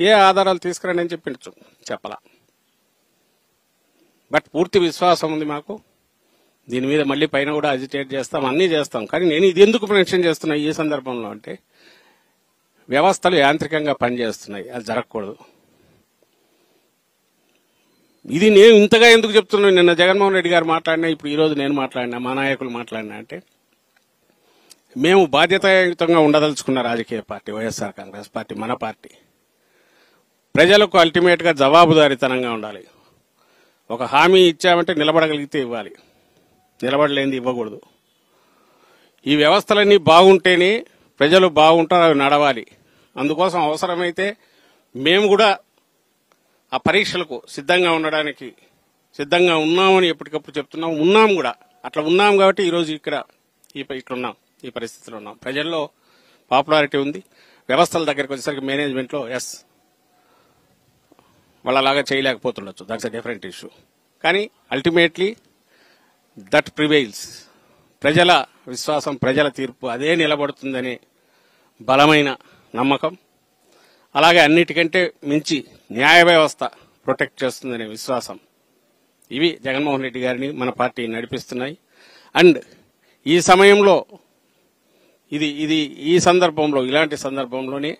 ఏ ఆధారాలు తీసుకురండి అని చెప్పించు, చెప్పలా. బట్ పూర్తి విశ్వాసం ఉంది మాకు. దీని మీద మళ్ళీ పైన కూడా అజిటేట్ చేస్తాం, అన్నీ చేస్తాం. కానీ నేను ఇది ఎందుకు మెన్షన్ చేస్తున్నా ఈ సందర్భంలో అంటే, వ్యవస్థలు యాంత్రికంగా పనిచేస్తున్నాయి, అది జరగకూడదు. ఇది నేను ఇంతగా ఎందుకు చెప్తున్నాను, నిన్న జగన్మోహన్ రెడ్డి గారు మాట్లాడినా, ఇప్పుడు ఈరోజు నేను మాట్లాడినా, మా నాయకులు మాట్లాడినా అంటే, మేము బాధ్యతాయుతంగా ఉండదలుచుకున్న రాజకీయ పార్టీ వైఎస్ఆర్ కాంగ్రెస్ పార్టీ, మన పార్టీ. ప్రజలకు అల్టిమేట్ గా జవాబుదారీతనంగా ఉండాలి. ఒక హామీ ఇచ్చామంటే నిలబడగలిగితే ఇవ్వాలి, నిలబడలేనిది ఇవ్వకూడదు. ఈ వ్యవస్థలన్నీ బాగుంటేనే ప్రజలు బాగుంటారు, అవి నడవాలి. అందుకోసం అవసరమైతే మేము కూడా ఆ పరీక్షలకు సిద్ధంగా ఉండడానికి సిద్ధంగా ఉన్నామని ఎప్పటికప్పుడు చెప్తున్నాం. ఉన్నాం కూడా, అట్లా ఉన్నాం కాబట్టి ఈరోజు ఇక్కడ ఇట్లున్నాం, ఈ పరిస్థితిలో ఉన్నాం. ప్రజల్లో పాపులారిటీ ఉంది. వ్యవస్థల దగ్గరికి వచ్చేసరికి మేనేజ్మెంట్లో ఎస్ వాళ్ళలాగా చేయలేకపోతుండొచ్చు, దట్స్ ఎ డిఫరెంట్ ఇష్యూ. కానీ అల్టిమేట్లీ దట్ ప్రివైల్స్. ప్రజల విశ్వాసం, ప్రజల తీర్పు అదే నిలబడుతుందనే బలమైన నమ్మకం. అలాగే అన్నిటికంటే మించి న్యాయ వ్యవస్థ ప్రొటెక్ట్ చేస్తుందనే విశ్వాసం. ఇవి జగన్మోహన్ రెడ్డి గారిని మన పార్టీ నడిపిస్తున్నాయి. అండ్ ఈ సమయంలో ఈ సందర్భంలో, ఇలాంటి సందర్భంలోనే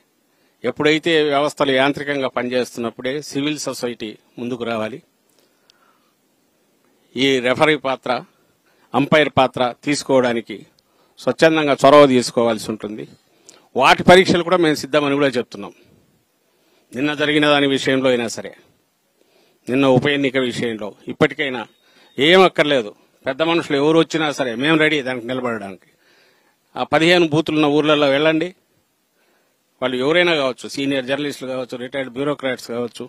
ఎప్పుడైతే వ్యవస్థలు యాంత్రికంగా పనిచేస్తున్నప్పుడే సివిల్ సొసైటీ ముందుకు రావాలి. ఈ రెఫరీ పాత్ర, అంపైర్ పాత్ర తీసుకోవడానికి స్వచ్ఛందంగా చొరవ తీసుకోవాల్సి ఉంటుంది. వాటి పరీక్షలు కూడా మేము సిద్ధమని కూడా చెప్తున్నాం. నిన్న జరిగిన దాని విషయంలో అయినా సరే, నిన్న ఉప ఎన్నిక విషయంలో ఇప్పటికైనా ఏం అక్కర్లేదు, పెద్ద మనుషులు ఎవరు వచ్చినా సరే మేము రెడీ దానికి నిలబడడానికి. ఆ 15 బూతులున్న ఊర్లలో వెళ్ళండి, వాళ్ళు ఎవరైనా కావచ్చు, సీనియర్ జర్నలిస్టులు కావచ్చు, రిటైర్డ్ బ్యూరోక్రాట్స్ కావచ్చు,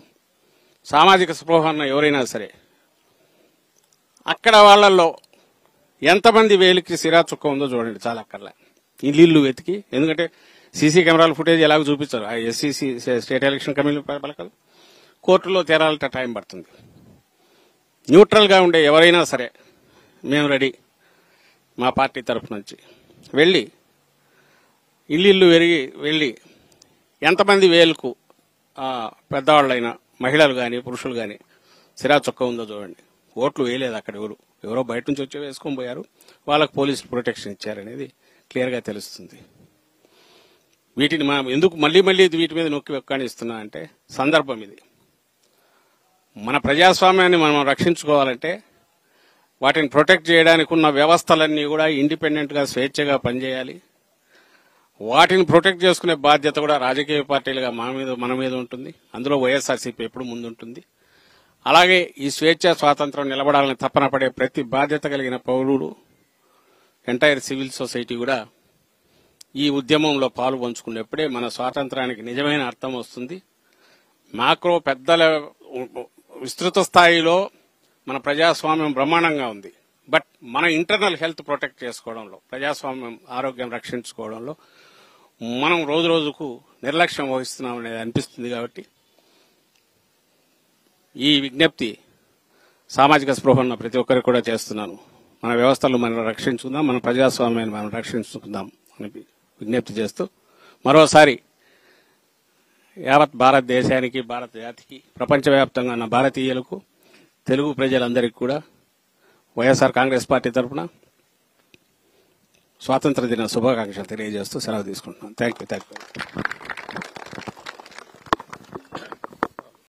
సామాజిక స్పృహ ఉన్న ఎవరైనా సరే, అక్కడ వాళ్ళల్లో ఎంతమంది వేలికి సిరా చుక్క ఉందో చూడండి, చాలా అక్కర్లే. ఇల్లు వెతికి, ఎందుకంటే సీసీ కెమెరాల ఫుటేజ్ ఎలాగో చూపించారు ఆ ఎస్సీసీ స్టేట్ ఎలక్షన్ కమిషన్ పలకలు, కోర్టులో తేరాలంటే టైం పడుతుంది. న్యూట్రల్ గా ఉండే ఎవరైనా సరే మేము రెడీ, మా పార్టీ తరఫు నుంచి వెళ్ళి ఇల్లు వెళ్ళి ఎంతమంది వేలుకు పెద్దవాళ్ళైనా మహిళలు కానీ పురుషులు కానీ సిరా చొక్క ఉందో చూడండి. ఓట్లు వేయలేదు అక్కడ, ఎవరో బయట నుంచి వచ్చి వేసుకొని పోయారు, వాళ్ళకు పోలీసులు ప్రొటెక్షన్ ఇచ్చారనేది క్లియర్గా తెలుస్తుంది. వీటిని మనం ఎందుకు మళ్ళీ వీటి మీద నొక్కి వెక్కాణిస్తున్నా అంటే, సందర్భం ఇది. మన ప్రజాస్వామ్యాన్ని మనం రక్షించుకోవాలంటే వాటిని ప్రొటెక్ట్ చేయడానికి ఉన్న వ్యవస్థలన్నీ కూడా ఇండిపెండెంట్ గా స్వేచ్ఛగా పనిచేయాలి. వాటిని ప్రొటెక్ట్ చేసుకునే బాధ్యత కూడా రాజకీయ పార్టీలుగా మన మీద ఉంటుంది. అందులో వైఎస్ఆర్సీపీ ఎప్పుడు ముందుంటుంది. అలాగే ఈ స్వేచ్ఛ స్వాతంత్రం నిలబడాలని తపన పడే ప్రతి బాధ్యత కలిగిన పౌరుడు, ఎంటైర్ సివిల్ సొసైటీ కూడా ఈ ఉద్యమంలో పాలు పంచుకున్నప్పుడే మన స్వాతంత్రానికి నిజమైన అర్థం వస్తుంది. మాక్రో పెద్దల విస్తృత స్థాయిలో మన ప్రజాస్వామ్యం బ్రహ్మాండంగా ఉంది. బట్ మన ఇంటర్నల్ హెల్త్ ప్రొటెక్ట్ చేసుకోవడంలో, ప్రజాస్వామ్యం ఆరోగ్యం రక్షించుకోవడంలో మనం రోజు రోజుకు నిర్లక్ష్యం వహిస్తున్నాం అనేది అనిపిస్తుంది. కాబట్టి ఈ విజ్ఞప్తి సామాజిక స్పృహ ఉన్న ప్రతి ఒక్కరికి కూడా చేస్తున్నాను. మన వ్యవస్థలు మనం రక్షించుకుందాం, మన ప్రజాస్వామ్యాన్ని మనం రక్షించుకుందాం అని విజ్ఞప్తి చేస్తూ, మరోసారి యావత్ భారతదేశానికి, భారత జాతికి, ప్రపంచవ్యాప్తంగా ఉన్న భారతీయులకు, తెలుగు ప్రజలందరికీ కూడా వైఎస్ఆర్ కాంగ్రెస్ పార్టీ తరఫున స్వాతంత్ర దిన శుభాకాంక్షలు తెలియజేస్తూ సెలవు తీసుకుంటున్నాను. Thank you.